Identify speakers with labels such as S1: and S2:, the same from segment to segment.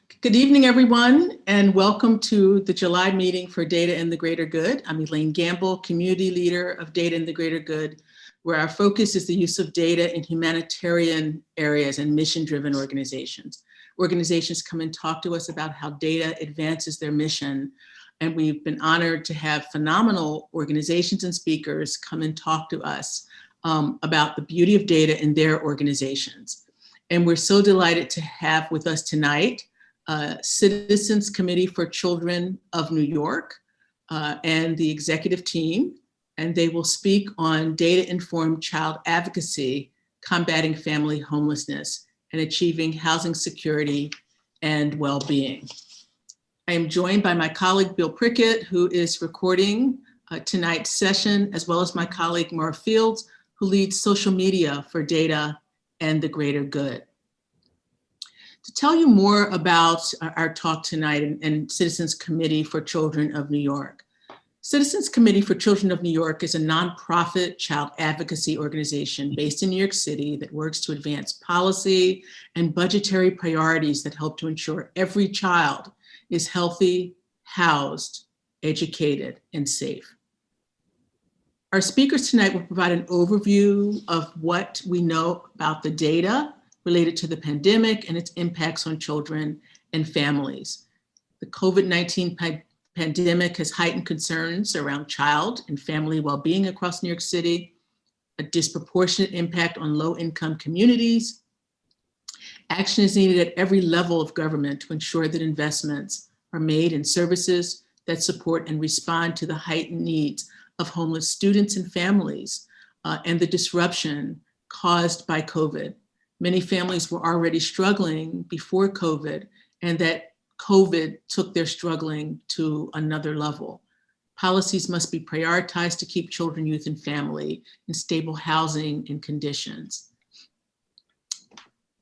S1: Good evening, everyone, and welcome to the July meeting for Data in the Greater Good. I'm Elaine Gamble, Community Leader of Data in the Greater Good, where our focus is the use of data in humanitarian areas and mission-driven organizations. Organizations come and talk to us about how data advances their mission, and we've been honored to have phenomenal organizations and speakers come and talk to us about the beauty of data in their organizations. And we're so delighted to have with us tonight Citizens Committee for Children of New York and the executive team, and they will speak on data-informed child advocacy, combating family homelessness, and achieving housing security and well-being. I am joined by my colleague, Bill Prickett, who is recording tonight's session, as well as my colleague, Maura Fields, who leads social media for Data and the Greater Good. To tell you more about our talk tonight and Citizens Committee for Children of New York. Citizens Committee for Children of New York is a nonprofit child advocacy organization based in New York City that works to advance policy and budgetary priorities that help to ensure every child is healthy, housed, educated, and safe. Our speakers tonight will provide an overview of what we know about the data related to the pandemic and its impacts on children and families. The COVID-19 pandemic has heightened concerns around child and family well-being across New York City, a disproportionate impact on low-income communities. Action is needed at every level of government to ensure that investments are made in services that support and respond to the heightened needs of homeless students and families and the disruption caused by COVID. Many families were already struggling before COVID, and that COVID took their struggling to another level. Policies must be prioritized to keep children, youth, and family in stable housing and conditions.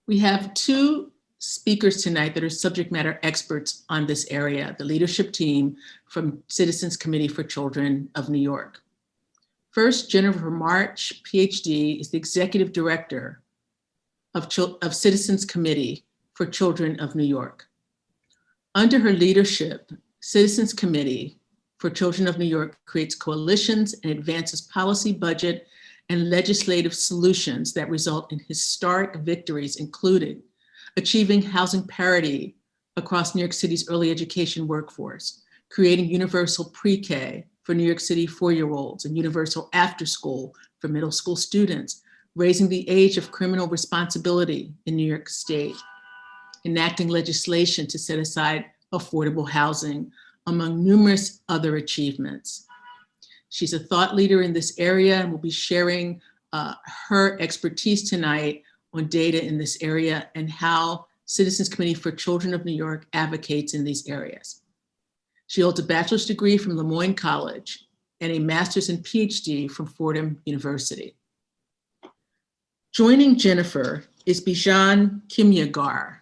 S1: We have two speakers tonight that are subject matter experts on this area, the leadership team from Citizens Committee for Children of New York. First, Jennifer March, PhD, is the executive director of Citizens Committee for Children of New York. Under her leadership, Citizens Committee for Children of New York creates coalitions and advances policy, budget, and legislative solutions that result in historic victories, including achieving housing parity across New York City's early education workforce, creating universal pre-K for New York City 4-year-olds and universal after school for middle school students, raising the age of criminal responsibility in New York State, enacting legislation to set aside affordable housing, among numerous other achievements. She's a thought leader in this area and will be sharing her expertise tonight on data in this area and how Citizens Committee for Children of New York advocates in these areas. She holds a bachelor's degree from Lemoyne College and a master's and PhD from Fordham University. Joining Jennifer is Bijan Kimiagar,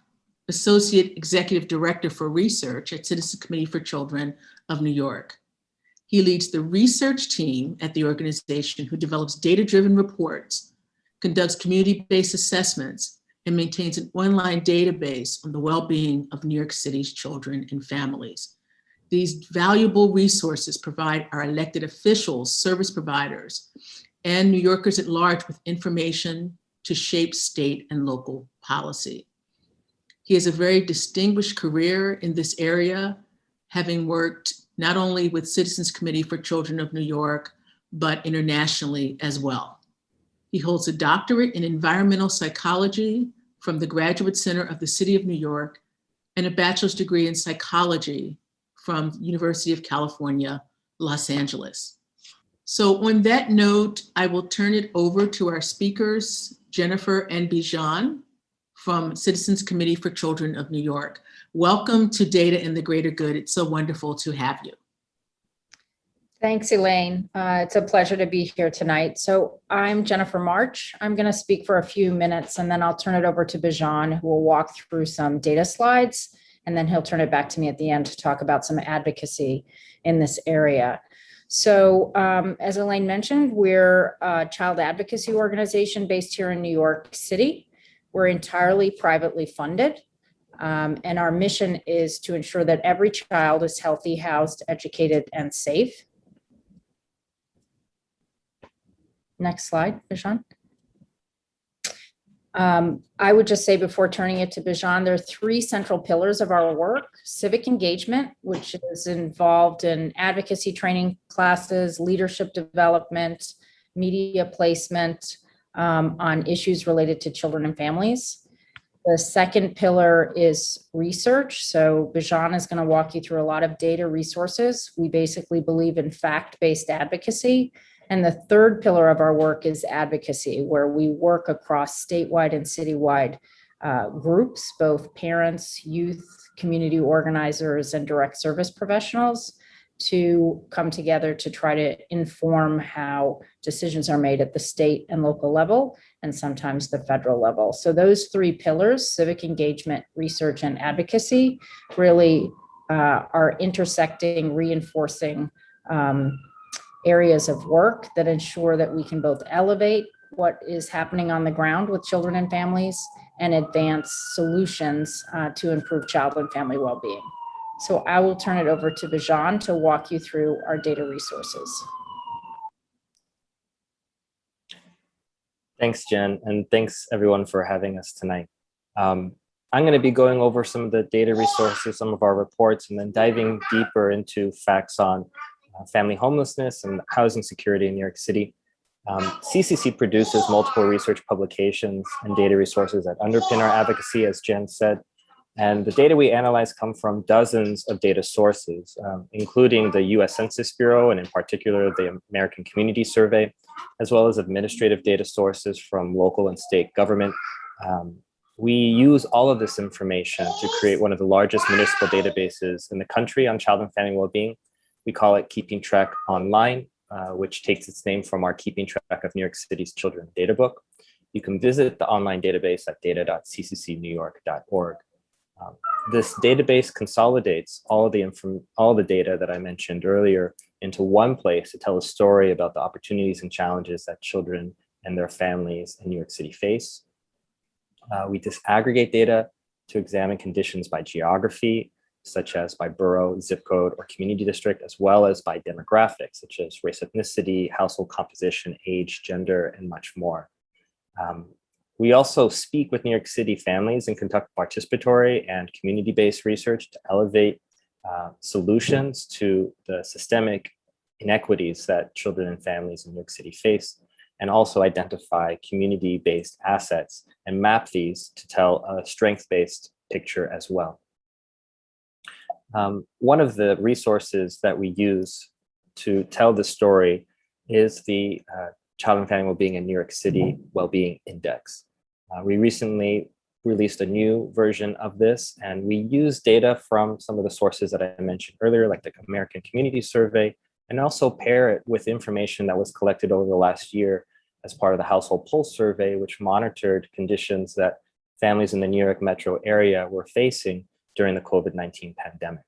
S1: Associate Executive Director for Research at Citizens Committee for Children of New York. He leads the research team at the organization who develops data-driven reports, conducts community-based assessments, and maintains an online database on the well-being of New York City's children and families. These valuable resources provide our elected officials, service providers, and New Yorkers at large with information to shape state and local policy. He has a very distinguished career in this area, having worked not only with Citizens Committee for Children of New York, but internationally as well. He holds a doctorate in environmental psychology from the Graduate Center of the City of New York and a bachelor's degree in psychology from University of California, Los Angeles. So on that note, I will turn it over to our speakers, Jennifer and Bijan from Citizens Committee for Children of New York. Welcome to Data in the Greater Good. It's so wonderful to have you.
S2: Thanks, Elaine. It's a pleasure to be here tonight. So I'm Jennifer March. I'm going to speak for a few minutes and then I'll turn it over to Bijan, who will walk through some data slides, and then he'll turn it back to me at the end to talk about some advocacy in this area. So as Elaine mentioned, we're a child advocacy organization based here in New York City. We're entirely privately funded. And our mission is to ensure that every child is healthy, housed, educated, and safe. Next slide, Bijan. I would just say before turning it to Bijan, there are three central pillars of our work: civic engagement, which is involved in advocacy training classes, leadership development, media placement on issues related to children and families. The second pillar is research. So Bijan is going to walk you through a lot of data resources. We basically believe in fact-based advocacy. And the third pillar of our work is advocacy, where we work across statewide and citywide groups, both parents, youth, community organizers, and direct service professionals, to come together to try to inform how decisions are made at the state and local level, and sometimes the federal level. So those three pillars, civic engagement, research, and advocacy, really are intersecting, reinforcing areas of work that ensure that we can both elevate what is happening on the ground with children and families and advance solutions to improve child and family well-being. So I will turn it over to Bijan to walk you through our data resources.
S3: Thanks, Jen, and thanks everyone for having us tonight. I'm going to be going over some of the data resources, some of our reports, and then diving deeper into facts on family homelessness and housing security in New York City. CCC produces multiple research publications and data resources that underpin our advocacy, as Jen said. And the data we analyze come from dozens of data sources, including the US Census Bureau, and in particular, the American Community Survey, as well as administrative data sources from local and state government. We use all of this information to create one of the largest municipal databases in the country on child and family well-being. We call it Keeping Track Online, which takes its name from our Keeping Track of New York City's Children data book. You can visit the online database at data.cccnewyork.org. This database consolidates all the data that I mentioned earlier into one place to tell a story about the opportunities and challenges that children and their families in New York City face. We disaggregate data to examine conditions by geography, such as by borough, zip code, or community district, as well as by demographics, such as race, ethnicity, household composition, age, gender, and much more. We also speak with New York City families and conduct participatory and community-based research to elevate solutions to the systemic inequities that children and families in New York City face, and also identify community-based assets and map these to tell a strength-based picture as well. One of the resources that we use to tell the story is the Child and Family Wellbeing in New York City Wellbeing Index. We recently released a new version of this, and we use data from some of the sources that I mentioned earlier, like the American Community Survey, and also pair it with information that was collected over the last year as part of the Household Pulse Survey, which monitored conditions that families in the New York metro area were facing during the COVID-19 pandemic.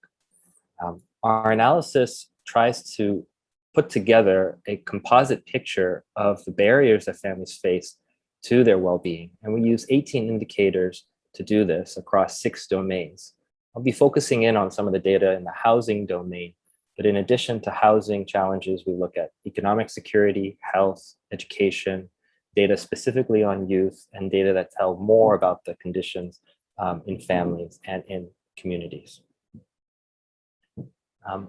S3: Our analysis tries to put together a composite picture of the barriers that families face to their well-being. And we use 18 indicators to do this across 6 domains. I'll be focusing in on some of the data in the housing domain, but in addition to housing challenges, we look at economic security, health, education, data specifically on youth, and data that tell more about the conditions in families and in communities.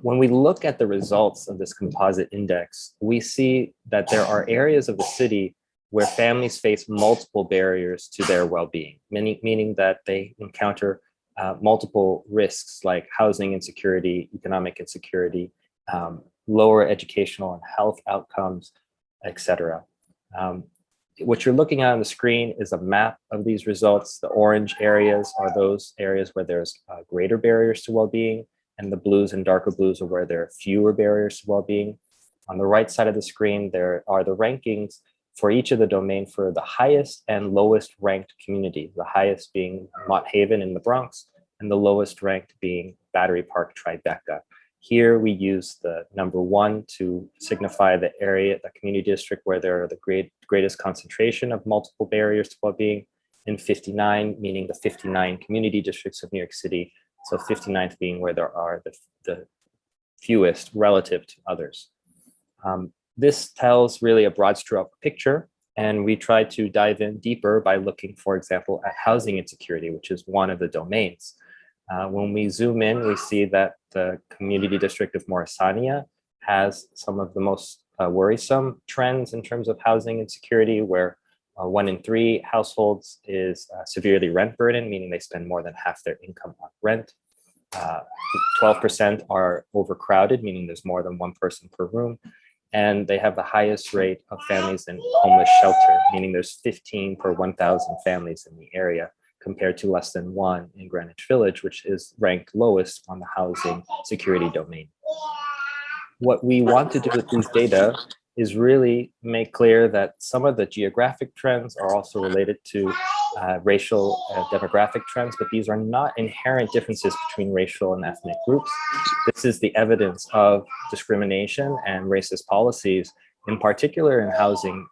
S3: When we look at the results of this composite index, we see that there are areas of the city where families face multiple barriers to their well-being, meaning that they encounter multiple risks like housing insecurity, economic insecurity, lower educational and health outcomes, etc. What you're looking at on the screen is a map of these results. The orange areas are those areas where there's greater barriers to well-being, and the blues and darker blues are where there are fewer barriers to well-being. On the right side of the screen, there are the rankings for each of the domain for the highest and lowest ranked community, the highest being Mott Haven in the Bronx, and the lowest ranked being Battery Park Tribeca. Here we use the number 1 to signify the area, the community district where there are the greatest concentration of multiple barriers to well-being, in 59, meaning the 59 community districts of New York City. So 59th being where there are the fewest relative to others. This tells really a broad stroke picture, and we try to dive in deeper by looking, for example, at housing insecurity, which is one of the domains. When we zoom in, we see that the community district of Morrisania has some of the most worrisome trends in terms of housing insecurity, where 1 in 3 households is severely rent burdened, meaning they spend more than half their income on rent. 12% are overcrowded, meaning there's more than one person per room. And they have the highest rate of families in homeless shelter, meaning there's 15 per 1,000 families in the area, compared to less than 1 in Greenwich Village, which is ranked lowest on the housing security domain. What we want to do with these data is really make clear that some of the geographic trends are also related to racial demographic trends, but these are not inherent differences between racial and ethnic groups. This is the evidence of discrimination and racist policies, in particular in housing,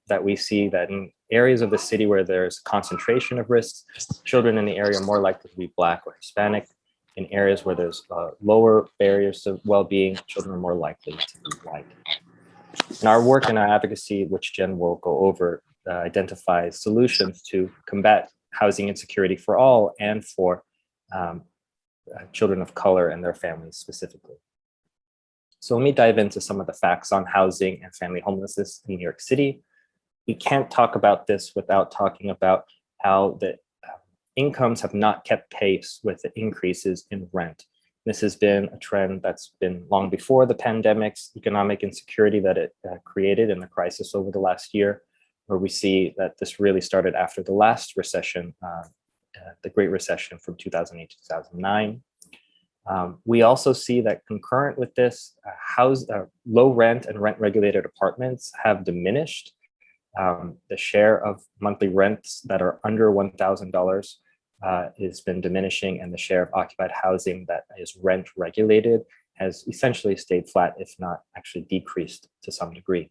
S3: that we see that in areas of the city where there's concentration of risks, children in the area are more likely to be Black or Hispanic. In areas where there's lower barriers to well-being, children are more likely to be white. And our work in our advocacy, which Jen will go over, identifies solutions to combat housing insecurity for all and for children of color and their families specifically. So let me dive into some of the facts on housing and family homelessness in New York City. We can't talk about this without talking about how the incomes have not kept pace with the increases in rent. This has been a trend that's been long before the pandemic's economic insecurity that it created in the crisis over the last year, where we see that this really started after the last recession, the Great Recession from 2008 to 2009. We also see that concurrent with this, low rent and rent regulated apartments have diminished. The share of monthly rents that are under $1,000 has been diminishing, and the share of occupied housing that is rent regulated has essentially stayed flat, if not actually decreased to some degree.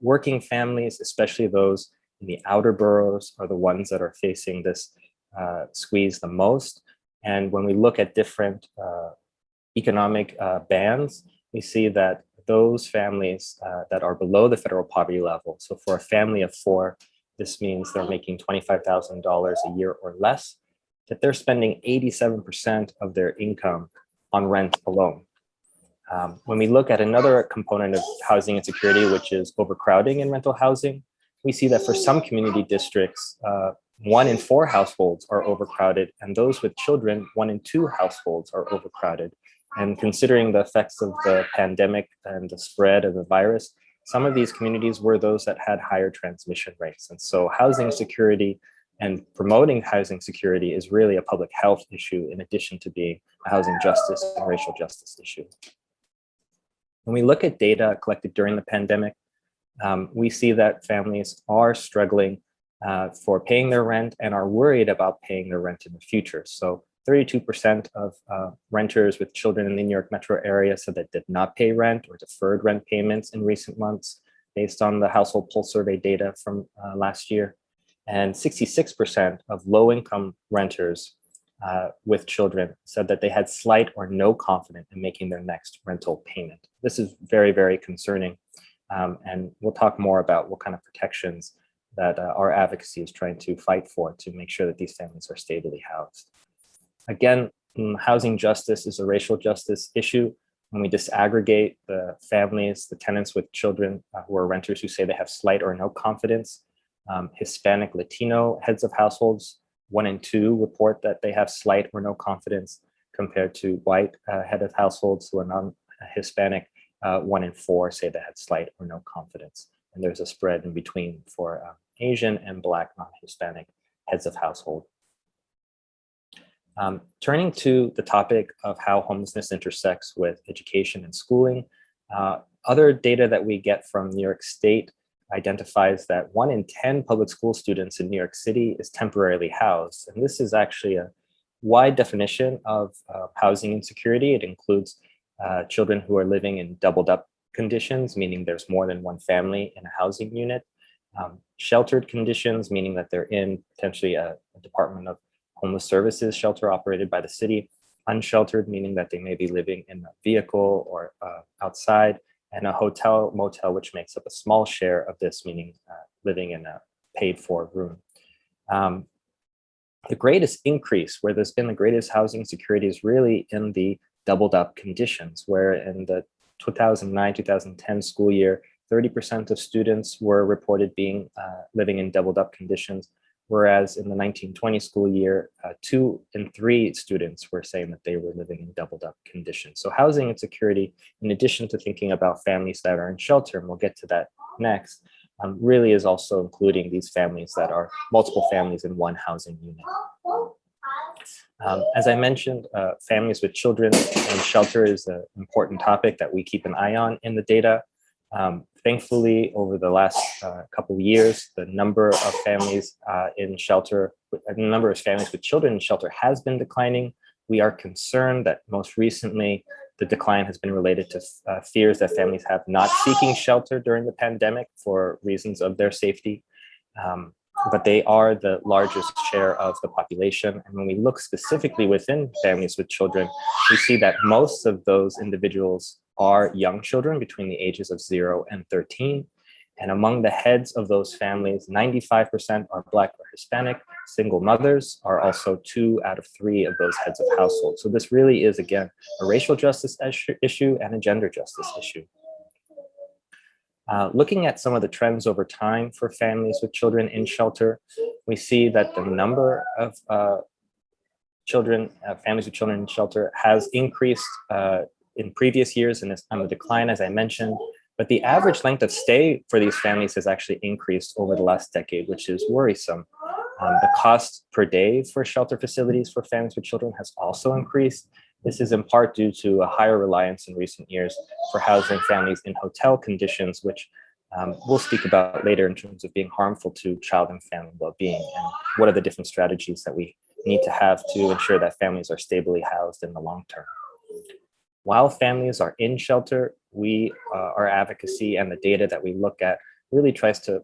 S3: Working families, especially those in the outer boroughs, are the ones that are facing this squeeze the most. And when we look at different economic bands, we see that those families that are below the federal poverty level, so for a family of 4, this means they're making $25,000 a year or less, that they're spending 87% of their income on rent alone. When we look at another component of housing insecurity, which is overcrowding in rental housing, we see that for some community districts, 1 in 4 households are overcrowded, and those with children, 1 in 2 households are overcrowded. And considering the effects of the pandemic and the spread of the virus, some of these communities were those that had higher transmission rates. And so housing security and promoting housing security is really a public health issue, in addition to being a housing justice and racial justice issue. When we look at data collected during the pandemic, we see that families are struggling for paying their rent and are worried about paying their rent in the future. So 32% of renters with children in the New York metro area said that did not pay rent or deferred rent payments in recent months, based on the household pulse survey data from last year. And 66% of low-income renters with children said that they had slight or no confidence in making their next rental payment. This is very, very concerning. And we'll talk more about what kind of protections that our advocacy is trying to fight for to make sure that these families are stably housed. Again, housing justice is a racial justice issue. When we disaggregate the families, the tenants with children who are renters who say they have slight or no confidence, Hispanic, Latino heads of households, 1 in 2 report that they have slight or no confidence, compared to white head of households who are non-Hispanic, 1 in 4 say they had slight or no confidence. And there's a spread in between for Asian and Black non-Hispanic heads of household. Turning to the topic of how homelessness intersects with education and schooling, other data that we get from New York State identifies that 1 in 10 public school students in New York City is temporarily housed. And this is actually a wide definition of housing insecurity. It includes children who are living in doubled up conditions, meaning there's more than one family in a housing unit. Sheltered conditions, meaning that they're in potentially a Department of Homeless Services shelter operated by the city. Unsheltered, meaning that they may be living in a vehicle or outside, and a hotel, motel, which makes up a small share of this, meaning living in a paid for room. The greatest increase, where there's been the greatest housing security, is really in the doubled up conditions, where in the 2009-2010 school year, 30% of students were reported being living in doubled up conditions, whereas in the 1920 school year, 2 in 3 students were saying that they were living in doubled up conditions. So housing insecurity, in addition to thinking about families that are in shelter, and we'll get to that next, really is also including these families that are multiple families in one housing unit. As I mentioned, families with children in shelter is an important topic that we keep an eye on in the data. Thankfully, over the last couple of years, the number of families in shelter, the number of families with children in shelter has been declining. We are concerned that most recently, the decline has been related to fears that families have not seeking shelter during the pandemic for reasons of their safety. But they are the largest share of the population. And when we look specifically within families with children, we see that most of those individuals are young children between the ages of 0 and 13. And among the heads of those families, 95% are Black or Hispanic. Single mothers are also 2 out of 3 of those heads of households. So this really is, again, a racial justice issue and a gender justice issue. Looking at some of the trends over time for families with children in shelter, we see that the number of families with children in shelter has increased in previous years and is on the decline, as I mentioned, but the average length of stay for these families has actually increased over the last decade, which is worrisome. The cost per day for shelter facilities for families with children has also increased. This is in part due to a higher reliance in recent years for housing families in hotel conditions, which we'll speak about later in terms of being harmful to child and family well-being, and what are the different strategies that we need to have to ensure that families are stably housed in the long term. While families are in shelter, our advocacy and the data that we look at really tries to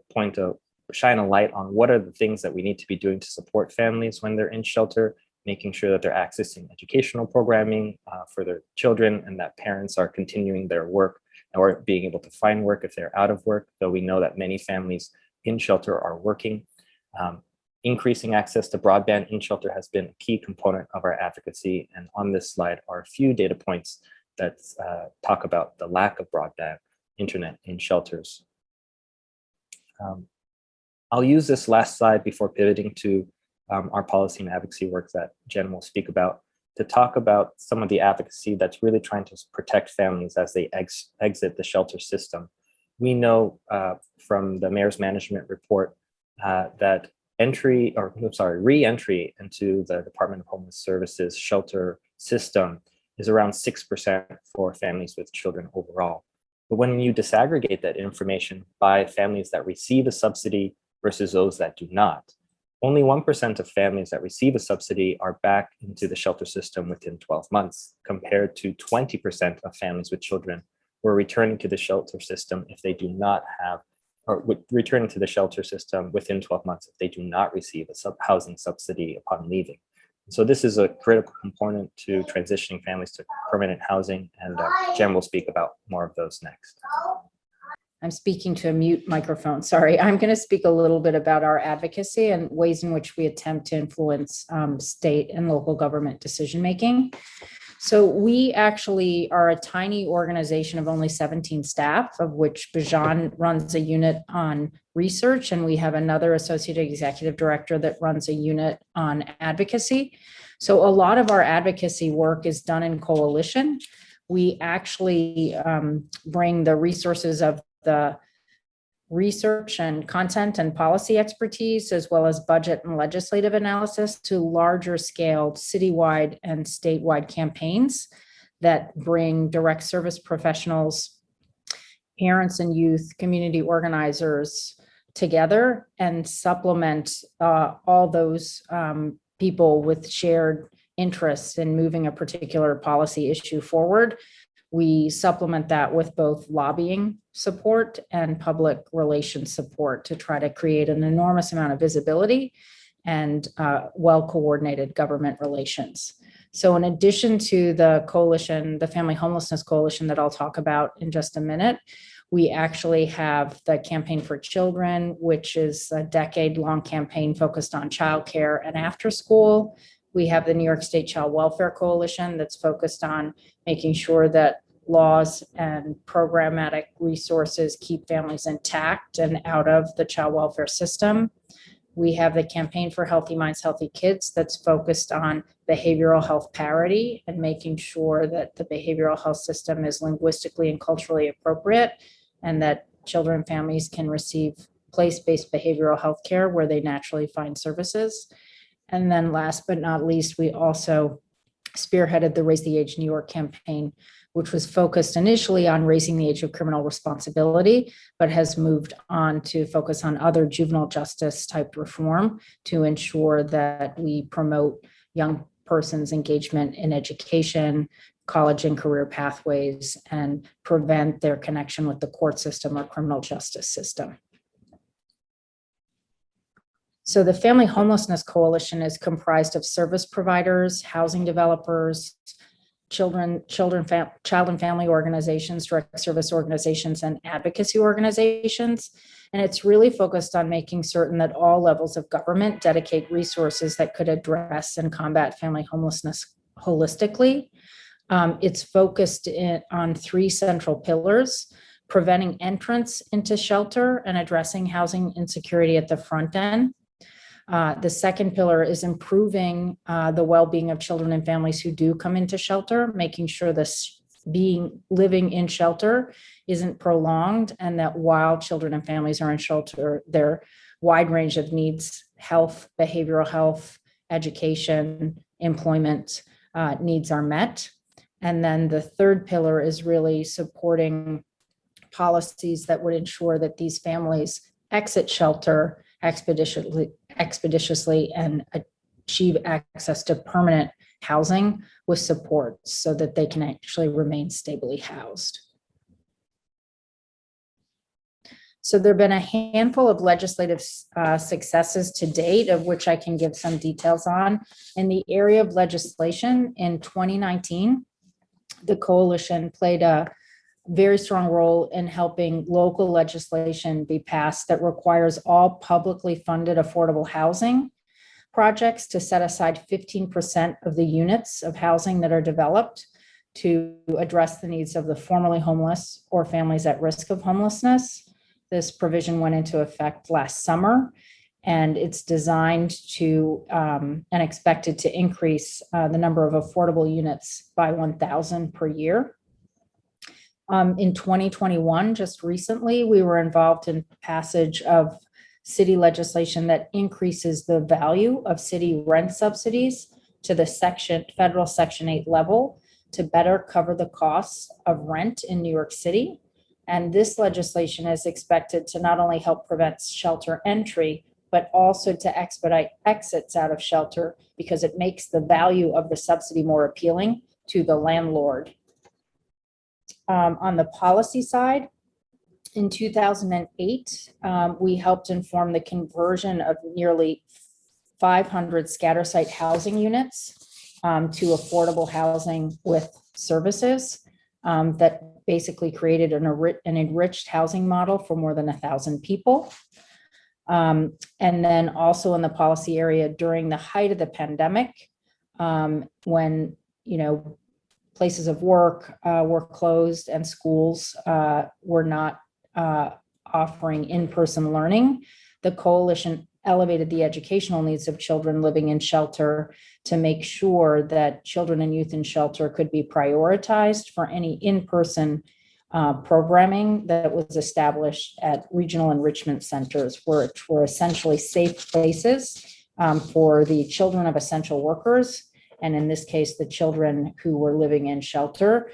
S3: shine a light on what are the things that we need to be doing to support families when they're in shelter, making sure that they're accessing educational programming for their children, and that parents are continuing their work or being able to find work if they're out of work, though we know that many families in shelter are working. Increasing access to broadband in shelter has been a key component of our advocacy. And on this slide are a few data points that talk about the lack of broadband internet in shelters. I'll use this last slide before pivoting to our policy and advocacy work that Jen will speak about, to talk about some of the advocacy that's really trying to protect families as they exit the shelter system. We know from the Mayor's Management Report that re-entry into the Department of Homeless Services shelter system is around 6% for families with children overall. But when you disaggregate that information by families that receive a subsidy versus those that do not, only 1% of families that receive a subsidy are back into the shelter system within 12 months, compared to 20% of families with children who are returning to the shelter system if they do not have, or returning to the shelter system within 12 months if they do not receive a housing subsidy upon leaving. So this is a critical component to transitioning families to permanent housing, and Jen will speak about more of those next.
S2: I'm speaking to a mute microphone. Sorry. I'm going to speak a little bit about our advocacy and ways in which we attempt to influence state and local government decision-making. So we actually are a tiny organization of only 17 staff, of which Bijan runs a unit on research, and we have another associate executive director that runs a unit on advocacy. So a lot of our advocacy work is done in coalition. We actually bring the resources of the research and content and policy expertise, as well as budget and legislative analysis, to larger scale citywide and statewide campaigns that bring direct service professionals, parents and youth, community organizers together and supplement all those people with shared interests in moving a particular policy issue forward We supplement that with both lobbying support and public relations support to try to create an enormous amount of visibility and well-coordinated government relations. So in addition to the coalition, the Family Homelessness Coalition that I'll talk about in just a minute, we actually have the Campaign for Children, which is a decade-long campaign focused on childcare and after school. We have the New York State Child Welfare Coalition that's focused on making sure that laws and programmatic resources keep families intact and out of the child welfare system. We have the Campaign for Healthy Minds, Healthy Kids that's focused on behavioral health parity and making sure that the behavioral health system is linguistically and culturally appropriate and that children and families can receive place-based behavioral health care where they naturally find services. And then last but not least, we also spearheaded the Raise the Age New York campaign, which was focused initially on raising the age of criminal responsibility, but has moved on to focus on other juvenile justice type reform to ensure that we promote young persons' engagement in education, college and career pathways, and prevent their connection with the court system or criminal justice system. So the Family Homelessness Coalition is comprised of service providers, housing developers, child and family organizations, direct service organizations, and advocacy organizations. And it's really focused on making certain that all levels of government dedicate resources that could address and combat family homelessness holistically. It's focused on three central pillars: preventing entrance into shelter and addressing housing insecurity at the front end. The second pillar is improving the well-being of children and families who do come into shelter, making sure this living in shelter isn't prolonged, and that while children and families are in shelter, their wide range of needs, health, behavioral health, education, employment needs are met. And then the third pillar is really supporting policies that would ensure that these families exit shelter expeditiously and achieve access to permanent housing with support so that they can actually remain stably housed. So there have been a handful of legislative successes to date, of which I can give some details on. In the area of legislation, in 2019, the coalition played a very strong role in helping local legislation be passed that requires all publicly funded affordable housing projects to set aside 15% of the units of housing that are developed to address the needs of the formerly homeless or families at risk of homelessness. This provision went into effect last summer, and it's designed to and expected to increase the number of affordable units by 1,000 per year. In 2021, just recently, we were involved in passage of city legislation that increases the value of city rent subsidies to the federal Section 8 level to better cover the costs of rent in New York City. And this legislation is expected to not only help prevent shelter entry, but also to expedite exits out of shelter because it makes the value of the subsidy more appealing to the landlord. On the policy side, in 2008, we helped inform the conversion of nearly 500 scatter site housing units to affordable housing with services that basically created an enriched housing model for more than 1,000 people. And then also in the policy area during the height of the pandemic, when, places of work were closed and schools were not offering in-person learning, the coalition elevated the educational needs of children living in shelter to make sure that children and youth in shelter could be prioritized for any in-person programming that was established at regional enrichment centers, which were essentially safe places for the children of essential workers, and in this case, the children who were living in shelter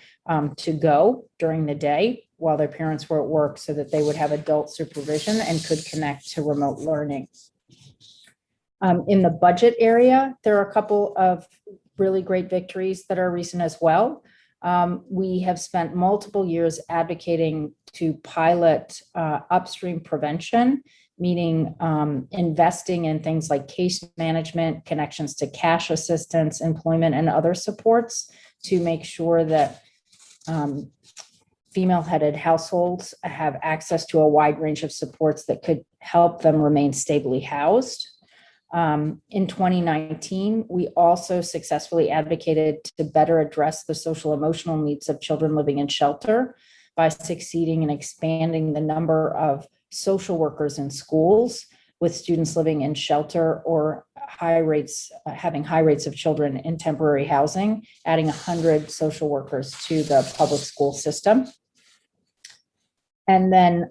S2: to go during the day while their parents were at work so that they would have adult supervision and could connect to remote learning. In the budget area, there are a couple of really great victories that are recent as well. We have spent multiple years advocating to pilot upstream prevention, meaning investing in things like case management, connections to cash assistance, employment, and other supports to make sure that female-headed households have access to a wide range of supports that could help them remain stably housed. In 2019, we also successfully advocated to better address the social emotional needs of children living in shelter by succeeding in expanding the number of social workers in schools with students living in shelter or having high rates of children in temporary housing, adding 100 social workers to the public school system. And then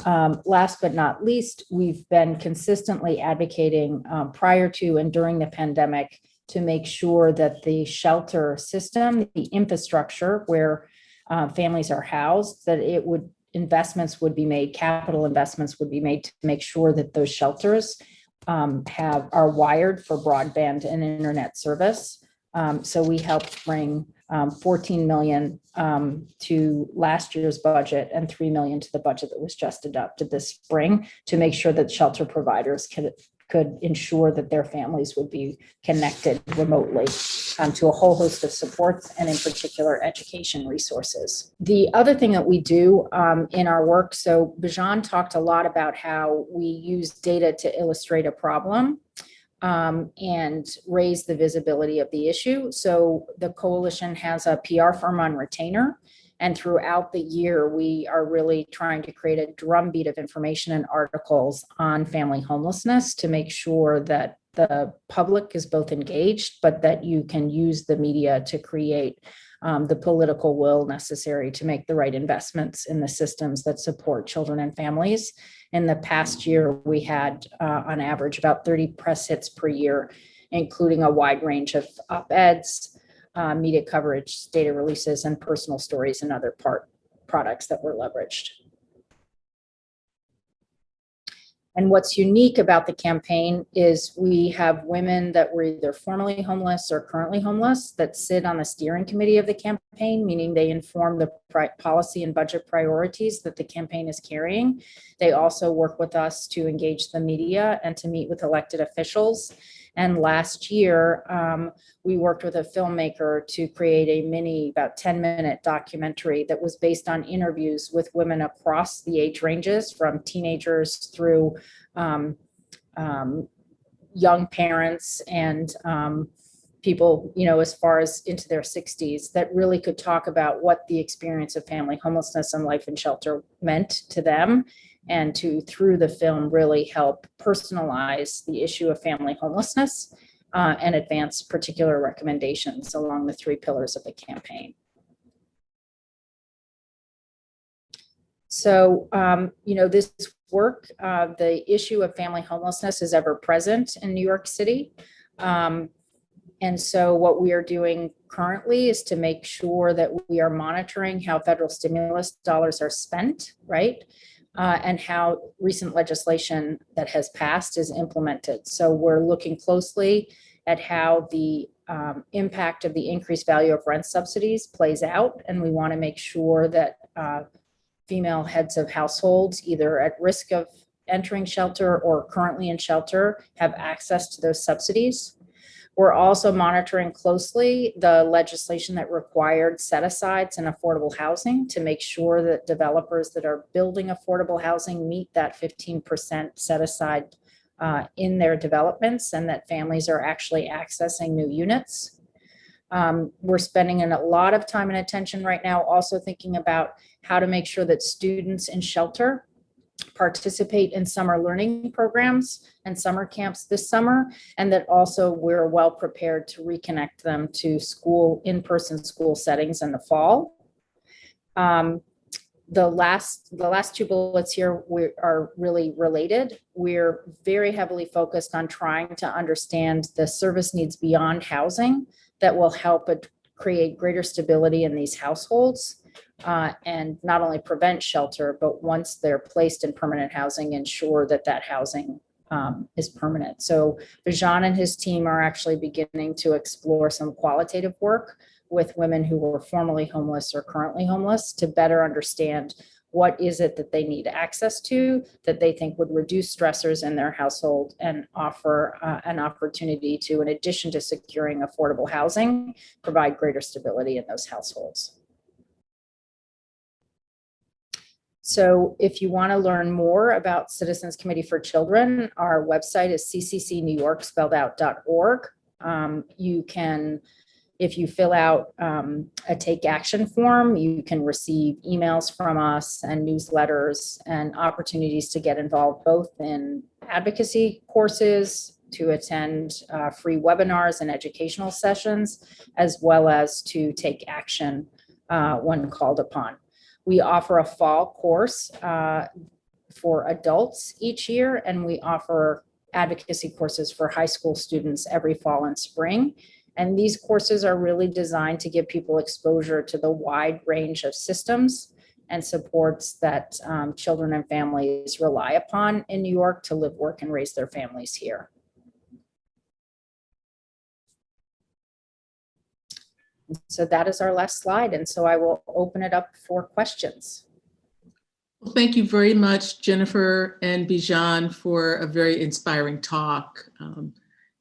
S2: last but not least, we've been consistently advocating prior to and during the pandemic to make sure that the shelter system, the infrastructure where families are housed, that investments would be made, capital investments would be made to make sure that those shelters are wired for broadband and internet service. So we helped bring 14 million to last year's budget and 3 million to the budget that was just adopted this spring to make sure that shelter providers could ensure that their families would be connected remotely to a whole host of supports and in particular education resources. The other thing that we do in our work, so Bijan talked a lot about how we use data to illustrate a problem and raise the visibility of the issue. So the coalition has a PR firm on retainer, and throughout the year, we are really trying to create a drumbeat of information and articles on family homelessness to make sure that the public is both engaged, but that you can use the media to create the political will necessary to make the right investments in the systems that support children and families. In the past year, we had on average about 30 press hits per year, including a wide range of op-eds, media coverage, data releases, and personal stories and other products that were leveraged. And what's unique about the campaign is we have women that were either formerly homeless or currently homeless that sit on the steering committee of the campaign, meaning they inform the policy and budget priorities that the campaign is carrying. They also work with us to engage the media and to meet with elected officials. And last year, we worked with a filmmaker to create a mini, about 10-minute documentary that was based on interviews with women across the age ranges, from teenagers through young parents and people, as far as into their 60s, that really could talk about what the experience of family homelessness and life in shelter meant to them, and to, through the film, really help personalize the issue of family homelessness and advance particular recommendations along the 3 pillars of the campaign. So, this work, the issue of family homelessness is ever present in New York City. And so what we are doing currently is to make sure that we are monitoring how federal stimulus dollars are spent, right? And how recent legislation that has passed is implemented. So we're looking closely at how the impact of the increased value of rent subsidies plays out. And we want to make sure that female heads of households, either at risk of entering shelter or currently in shelter, have access to those subsidies. We're also monitoring closely the legislation that required set-asides in affordable housing to make sure that developers that are building affordable housing meet that 15% set-aside in their developments, and that families are actually accessing new units. We're spending a lot of time and attention right now also thinking about how to make sure that students in shelter participate in summer learning programs and summer camps this summer, and that also we're well prepared to reconnect them to school, in-person school settings in the fall. The last 2 bullets here are really related. We're very heavily focused on trying to understand the service needs beyond housing that will help create greater stability in these households. And not only prevent shelter, but once they're placed in permanent housing, ensure that that housing is permanent. So Bijan and his team are actually beginning to explore some qualitative work with women who were formerly homeless or currently homeless to better understand what is it that they need access to that they think would reduce stressors in their household and offer an opportunity to, in addition to securing affordable housing, provide greater stability in those households. So if you want to learn more about Citizens Committee for Children, our website is cccnewyork.org. You can, if you fill out a take action form, you can receive emails from us and newsletters and opportunities to get involved both in advocacy courses, to attend free webinars and educational sessions, as well as to take action when called upon. We offer a fall course for adults each year, and we offer advocacy courses for high school students every fall and spring. And these courses are really designed to give people exposure to the wide range of systems and supports that children and families rely upon in New York to live, work, and raise their families here. So that is our last slide. And so I will open it up for questions.
S1: Well, thank you very much, Jennifer and Bijan, for a very inspiring talk. And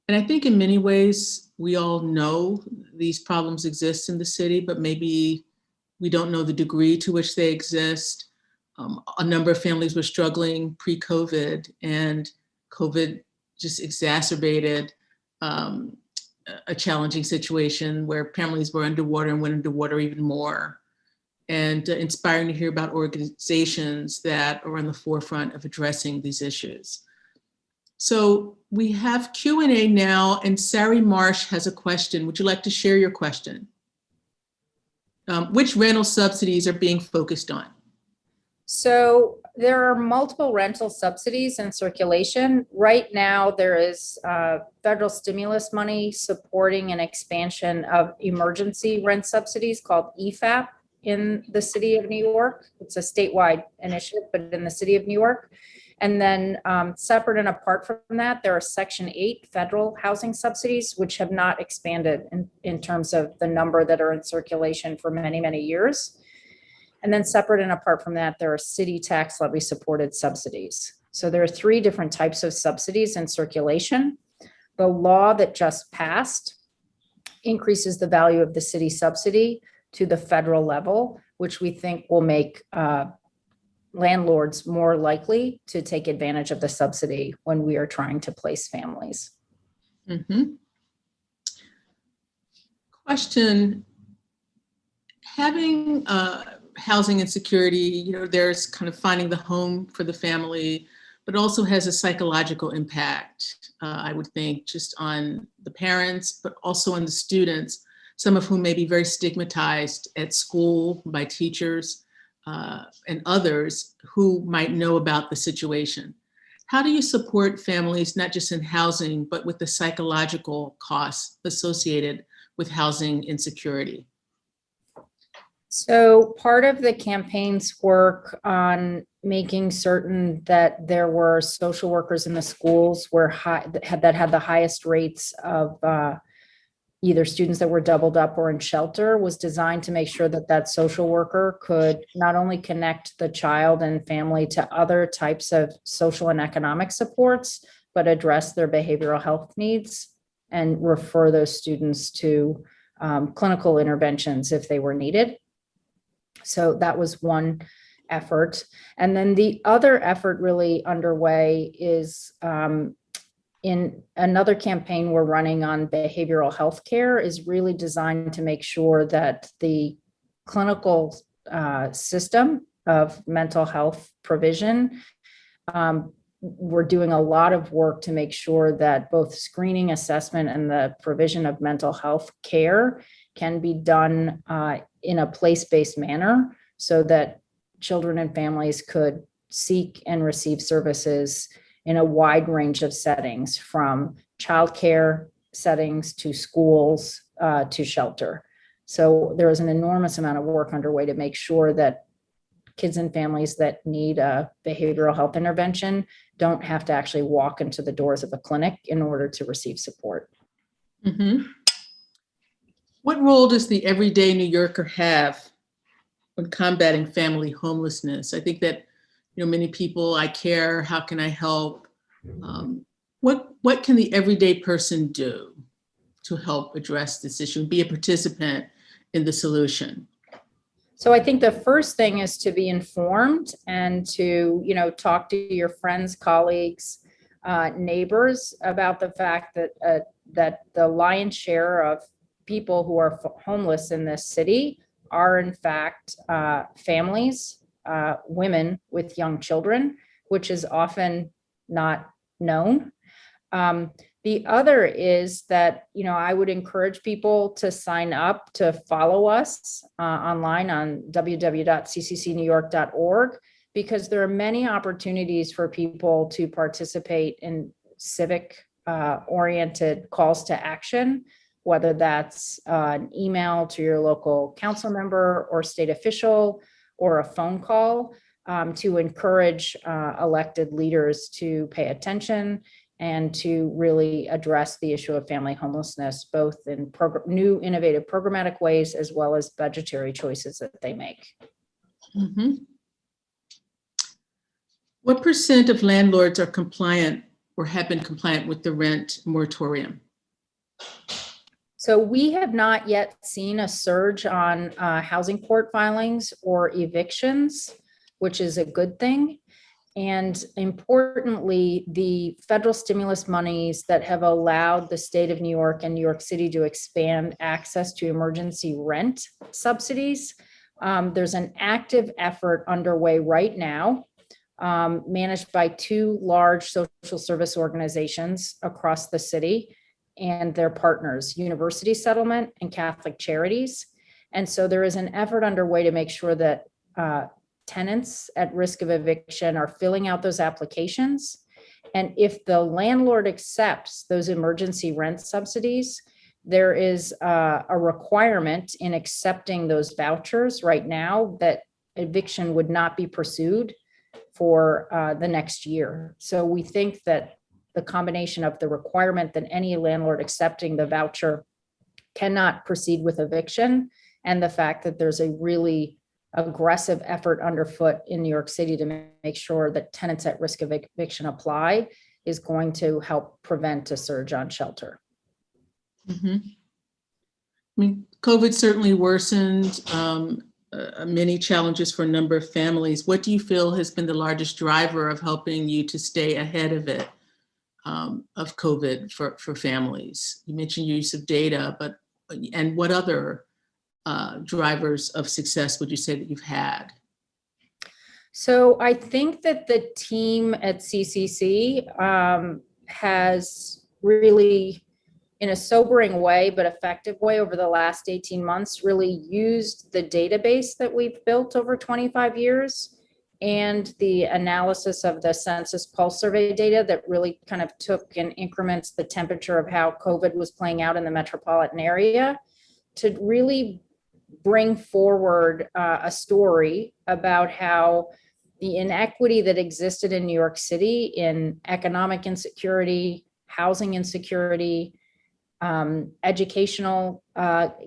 S1: I think in many ways, we all know these problems exist in the city, but maybe we don't know the degree to which they exist. A number of families were struggling pre-COVID, and COVID just exacerbated a challenging situation where families were underwater and went underwater even more. And inspiring to hear about organizations that are on the forefront of addressing these issues. So we have Q&A now, and Sari Marsh has a question. Would you like to share your question? Which rental subsidies are being focused on?
S2: So there are multiple rental subsidies in circulation. Right now, there is federal stimulus money supporting an expansion of emergency rent subsidies called EFAP in the city of New York. It's a statewide initiative, but in the city of New York. And then separate and apart from that, there are Section 8 federal housing subsidies, which have not expanded in terms of the number that are in circulation for many, many years. And then separate and apart from that, there are city tax levy supported subsidies. So there are 3 different types of subsidies in circulation. The law that just passed increases the value of the city subsidy to the federal level, which we think will make landlords more likely to take advantage of the subsidy when we are trying to place families.
S1: Mm-hmm. Question, having housing insecurity, there's kind of finding the home for the family, but also has a psychological impact, I would think, just on the parents, but also on the students, some of whom may be very stigmatized at school by teachers and others who might know about the situation. How do you support families, not just in housing, but with the psychological costs associated with housing insecurity?
S2: So part of the campaign's work on making certain that there were social workers in the schools that had the highest rates of either students that were doubled up or in shelter was designed to make sure that that social worker could not only connect the child and family to other types of social and economic supports, but address their behavioral health needs and refer those students to clinical interventions if they were needed. So that was one effort. And then the other effort really underway is in another campaign we're running on behavioral health care is really designed to make sure that the clinical system of mental health provision, we're doing a lot of work to make sure that both screening, assessment, and the provision of mental health care can be done in a place-based manner so that children and families could seek and receive services in a wide range of settings, from childcare settings to schools to shelter. So there is an enormous amount of work underway to make sure that kids and families that need a behavioral health intervention don't have to actually walk into the doors of a clinic in order to receive support.
S1: Mm-hmm. What role does the everyday New Yorker have when combating family homelessness? I think that, many people, I care, how can I help? What can the everyday person do to help address this issue and be a participant in the solution?
S2: So I think the first thing is to be informed and to, talk to your friends, colleagues, neighbors about the fact that the lion's share of people who are homeless in this city are in fact families, women with young children, which is often not known. The other is that, I would encourage people to sign up to follow us online on www.cccnewyork.org, because there are many opportunities for people to participate in civic oriented calls to action, whether that's an email to your local council member or state official or a phone call to encourage elected leaders to pay attention and to really address the issue of family homelessness, both in new innovative programmatic ways as well as budgetary choices that they make.
S1: Mm-hmm. What % of landlords are compliant or have been compliant with the rent moratorium?
S2: So we have not yet seen a surge on housing court filings or evictions, which is a good thing. And importantly, the federal stimulus monies that have allowed the state of New York and New York City to expand access to emergency rent subsidies, there's an active effort underway right now, managed by two large social service organizations across the city and their partners, University Settlement and Catholic Charities. And so there is an effort underway to make sure that tenants at risk of eviction are filling out those applications. And if the landlord accepts those emergency rent subsidies, there is a requirement in accepting those vouchers right now that eviction would not be pursued for the next year. So we think that the combination of the requirement that any landlord accepting the voucher cannot proceed with eviction, and the fact that there's a really aggressive effort underfoot in New York City to make sure that tenants at risk of eviction apply, is going to help prevent a surge on shelter.
S1: Mm-hmm. I mean, COVID certainly worsened many challenges for a number of families. What do you feel has been the largest driver of helping you to stay ahead of it, of COVID for families? You mentioned your use of data, and what other drivers of success would you say that you've had?
S2: So I think that the team at CCC has really, in a sobering way, but effective way over the last 18 months, really used the database that we've built over 25 years and the analysis of the Census Pulse Survey data that really kind of took in increments the temperature of how COVID was playing out in the metropolitan area to really bring forward a story about how the inequity that existed in New York City in economic insecurity, housing insecurity, educational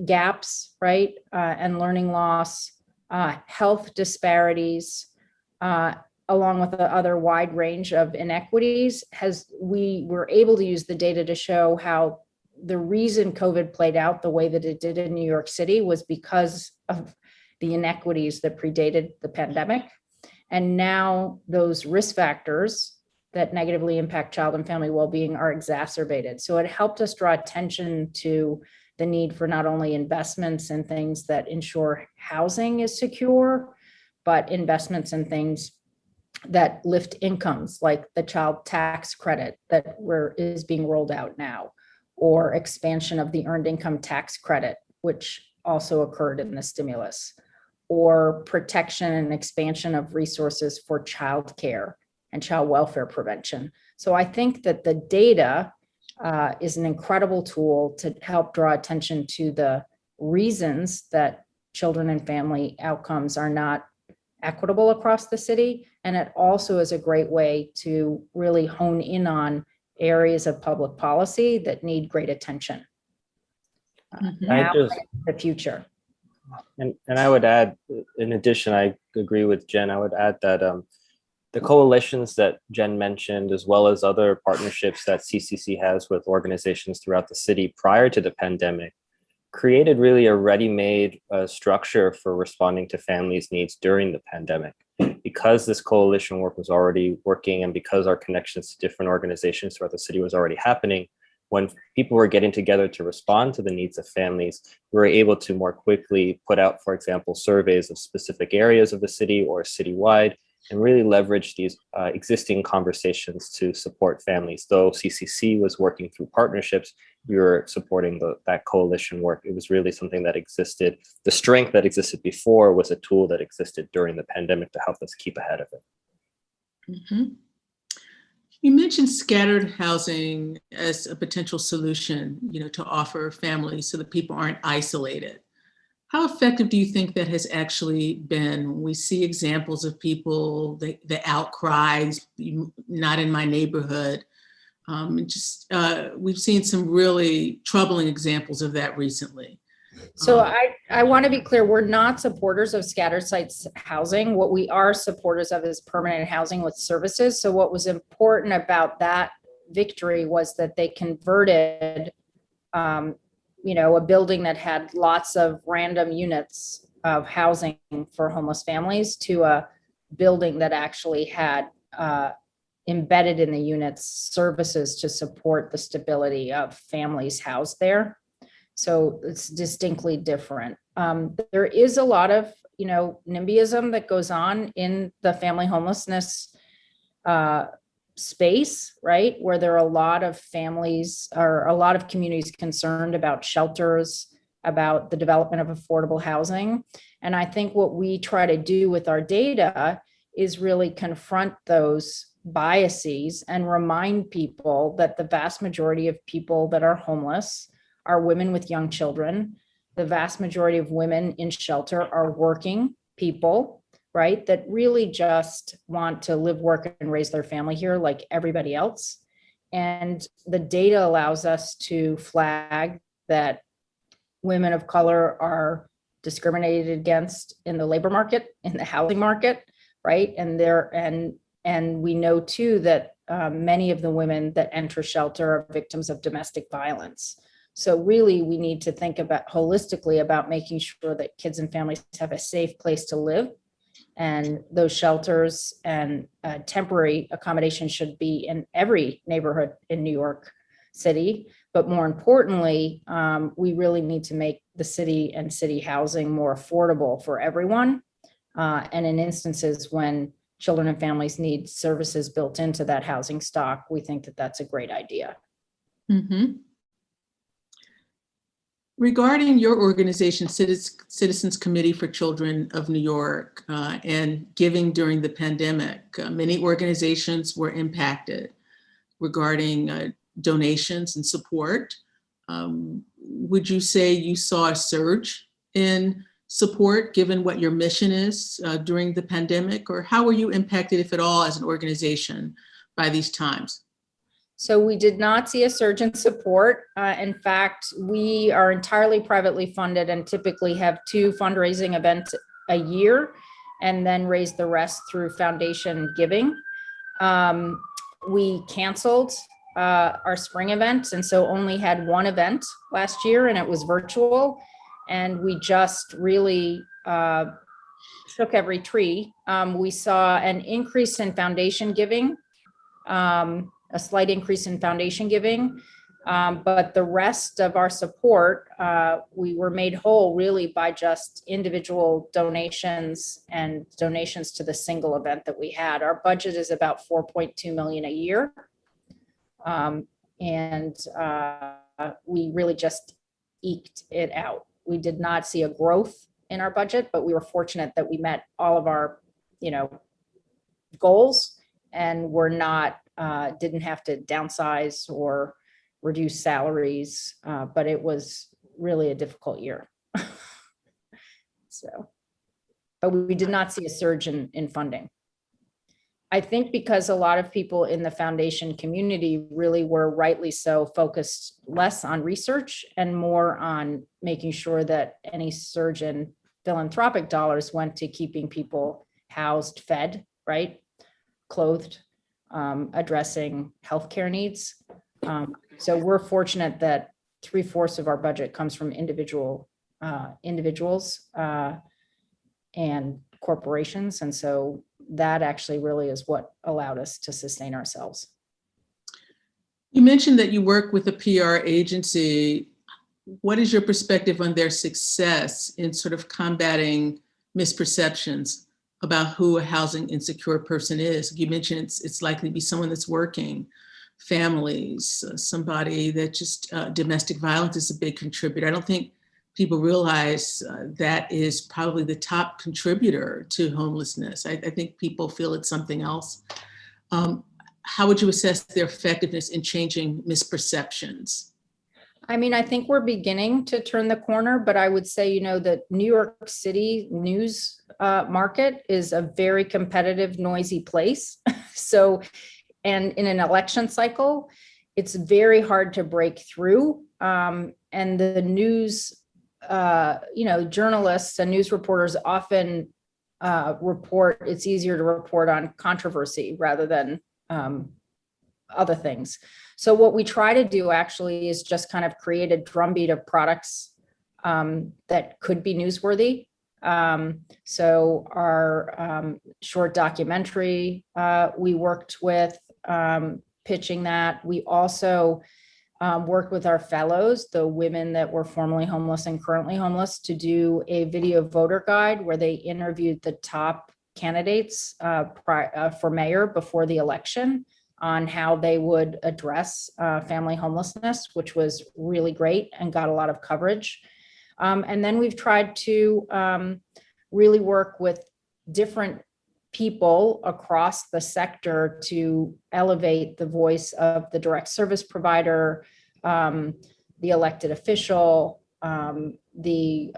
S2: gaps, right, and learning loss, health disparities, along with the other wide range of inequities, we were able to use the data to show how the reason COVID played out the way that it did in New York City was because of the inequities that predated the pandemic. And now those risk factors that negatively impact child and family well-being are exacerbated. So it helped us draw attention to the need for not only investments in things that ensure housing is secure, but investments in things that lift incomes, like the child tax credit that is being rolled out now, or expansion of the earned income tax credit, which also occurred in the stimulus, or protection and expansion of resources for childcare and child welfare prevention. So I think that the data is an incredible tool to help draw attention to the reasons that children and family outcomes are not equitable across the city. And it also is a great way to really hone in on areas of public policy that need great attention now and in the future.
S3: And I would add, in addition, I agree with Jen. I would add that the coalitions that Jen mentioned, as well as other partnerships that CCC has with organizations throughout the city prior to the pandemic, created really a ready-made structure for responding to families' needs during the pandemic. Because this coalition work was already working, and because our connections to different organizations throughout the city was already happening, when people were getting together to respond to the needs of families, we were able to more quickly put out, for example, surveys of specific areas of the city or citywide, and really leverage these existing conversations to support families. Though CCC was working through partnerships, we were supporting that coalition work. It was really something that existed. The strength that existed before was a tool that existed during the pandemic to help us keep ahead of it.
S1: Mm-hmm. You mentioned scattered housing as a potential solution, to offer families so that people aren't isolated. How effective do you think that has actually been? We see examples of people, the outcries, not in my neighborhood. We've seen some really troubling examples of that recently.
S2: So I want to be clear, we're not supporters of scattered sites housing. What we are supporters of is permanent housing with services. So what was important about that victory was that they converted a building that had lots of random units of housing for homeless families to a building that actually had embedded in the units services to support the stability of families housed there. So it's distinctly different. There is a lot of, NIMBYism that goes on in the family homelessness space, right? Where there are a lot of families or a lot of communities concerned about shelters, about the development of affordable housing. And I think what we try to do with our data is really confront those biases and remind people that the vast majority of people that are homeless are women with young children. The vast majority of women in shelter are working people, right? That really just want to live, work, and raise their family here like everybody else. And the data allows us to flag that women of color are discriminated against in the labor market, in the housing market, right? And we know too that many of the women that enter shelter are victims of domestic violence. So really, we need to think about holistically about making sure that kids and families have a safe place to live. And those shelters and temporary accommodations should be in every neighborhood in New York City. But more importantly, we really need to make the city and city housing more affordable for everyone. And in instances when children and families need services built into that housing stock, we think that that's a great idea.
S1: Mm-hmm. Regarding your organization, Citizens Committee for Children of New York, and giving during the pandemic, many organizations were impacted regarding donations and support. Would you say you saw a surge in support given what your mission is during the pandemic, or how were you impacted, if at all, as an organization by these times?
S2: So we did not see a surge in support. In fact, we are entirely privately funded and typically have 2 fundraising events a year and then raise the rest through foundation giving. We canceled our spring event and so only had 1 event last year, and it was virtual. And we just really shook every tree. We saw an increase in foundation giving, a slight increase in foundation giving, but the rest of our support, we were made whole really by just individual donations and donations to the single event that we had. Our budget is about $4.2 million a year. We really just eked it out. We did not see a growth in our budget, but we were fortunate that we met all of our, goals, and we're not, didn't have to downsize or reduce salaries, but it was really a difficult year. So. but we did not see a surge in funding. I think because a lot of people in the foundation community really were, rightly so, focused less on research and more on making sure that any surge in philanthropic dollars went to keeping people housed, fed, right, clothed, addressing healthcare needs. So we're fortunate that 3/4 of our budget comes from individuals and corporations. And so that actually really is what allowed us to sustain ourselves.
S1: You mentioned that you work with a PR agency. What is your perspective on their success in sort of combating misperceptions about who a housing insecure person is? You mentioned it's likely to be someone that's working, families, somebody that just domestic violence is a big contributor. I don't think people realize that is probably the top contributor to homelessness. I think people feel it's something else. How would you assess their effectiveness in changing misperceptions?
S2: I mean, I think we're beginning to turn the corner, but I would say, the New York City news market is a very competitive, noisy place. So, and in an election cycle, it's very hard to break through. And the news, journalists and news reporters often it's easier to report on controversy rather than other things. So what we try to do actually is just kind of create a drumbeat of products that could be newsworthy. So our short documentary, we worked with pitching that. We also worked with our fellows, the women that were formerly homeless and currently homeless, to do a video voter guide where they interviewed the top candidates for mayor before the election on how they would address family homelessness, which was really great and got a lot of coverage. And then we've tried to really work with different people across the sector to elevate the voice of the direct service provider, the elected official, the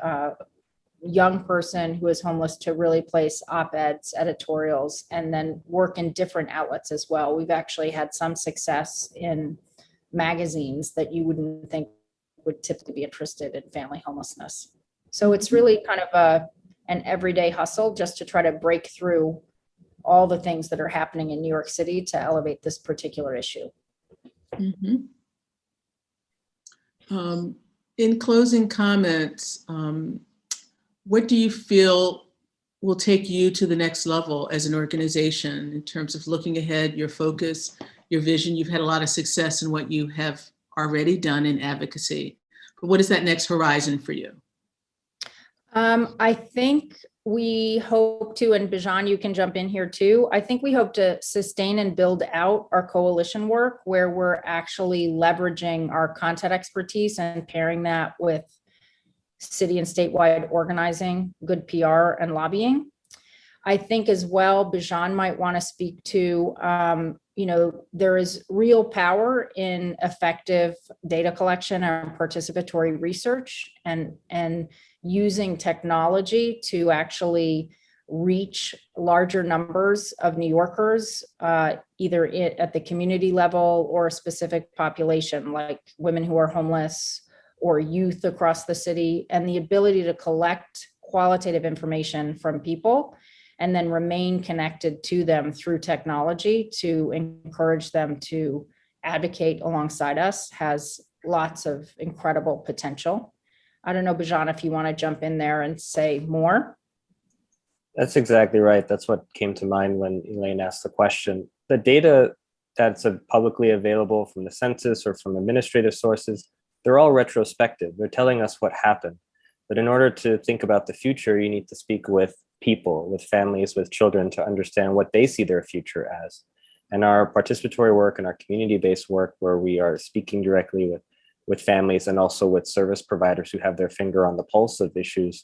S2: young person who is homeless, to really place op-eds, editorials, and then work in different outlets as well. We've actually had some success in magazines that you wouldn't think would typically be interested in family homelessness. So it's really kind of an everyday hustle just to try to break through all the things that are happening in New York City to elevate this particular issue.
S1: Mm-hmm. In closing comments, what do you feel will take you to the next level as an organization in terms of looking ahead, your focus, your vision? You've had a lot of success in what you have already done in advocacy, but what is that next horizon for you?
S2: I think we hope to, and Bijan, you can jump in here too. I think we hope to sustain and build out our coalition work where we're actually leveraging our content expertise and pairing that with city and statewide organizing, good PR, and lobbying. I think as well, Bijan might want to speak to, there is real power in effective data collection and participatory research and using technology to actually reach larger numbers of New Yorkers, either at the community level or a specific population like women who are homeless or youth across the city, and the ability to collect qualitative information from people and then remain connected to them through technology to encourage them to advocate alongside us has lots of incredible potential. I don't know, Bijan, if you want to jump in there and say more.
S3: That's exactly right. That's what came to mind when Elaine asked the question. The data that's publicly available from the census or from administrative sources, they're all retrospective. They're telling us what happened. But in order to think about the future, you need to speak with people, with families, with children to understand what they see their future as. And our participatory work and our community-based work, where we are speaking directly with families and also with service providers who have their finger on the pulse of issues,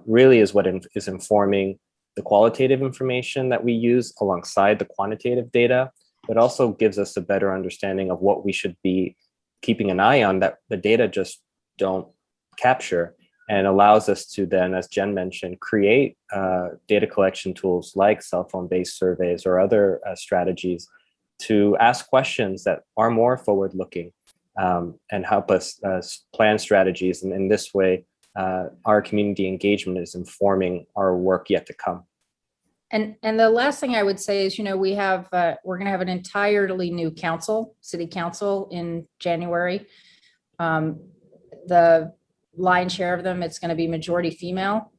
S3: really is what is informing the qualitative information that we use alongside the quantitative data, but also gives us a better understanding of what we should be keeping an eye on that the data just don't capture. and allows us to then, as Jen mentioned, create data collection tools like cell phone-based surveys or other strategies to ask questions that are more forward-looking and help us plan strategies. And in this way, our community engagement is informing our work yet to come.
S2: And the last thing I would say is, we have, we're going to have an entirely new council, city council in January. The lion's share of them, it's going to be majority female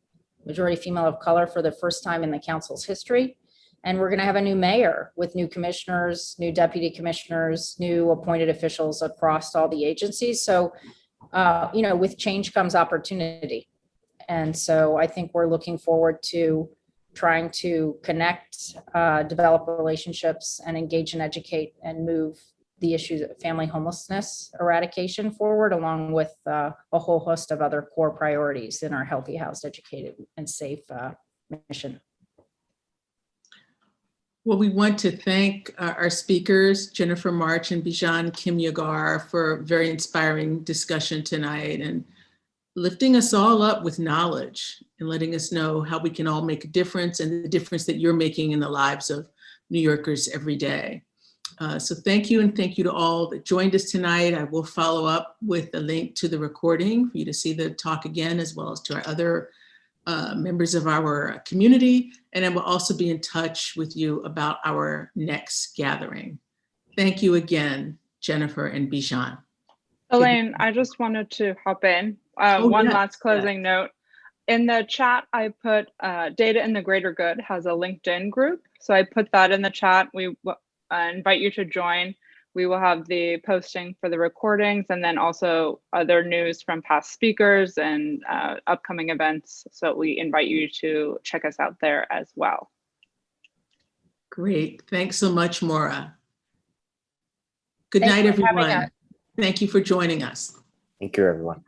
S2: of color for the first time in the council's history. And we're going to have a new mayor with new commissioners, new deputy commissioners, new appointed officials across all the agencies. So, with change comes opportunity. And so I think we're looking forward to trying to connect, develop relationships, and engage and educate and move the issues of family homelessness eradication forward, along with a whole host of other core priorities in our healthy, housed, educated, and safe mission.
S1: Well, we want to thank our speakers, Jennifer March and Bijan Kimiagar, for a very inspiring discussion tonight and lifting us all up with knowledge and letting us know how we can all make a difference and the difference that you're making in the lives of New Yorkers every day. So thank you, and thank you to all that joined us tonight. I will follow up with a link to the recording for you to see the talk again, as well as to our other members of our community. And I will also be in touch with you about our next gathering. Thank you again, Jennifer and Bijan.
S4: Elaine, I just wanted to hop in. One last closing note. In the chat, I put Data in the Greater Good has a LinkedIn group. So I put that in the chat. We invite you to join. We will have the posting for the recordings and then also other news from past speakers and upcoming events. So we invite you to check us out there as well.
S1: Great. Thanks so much, Maura. Good night, everyone. Thank you for joining us.
S3: Thank you, everyone.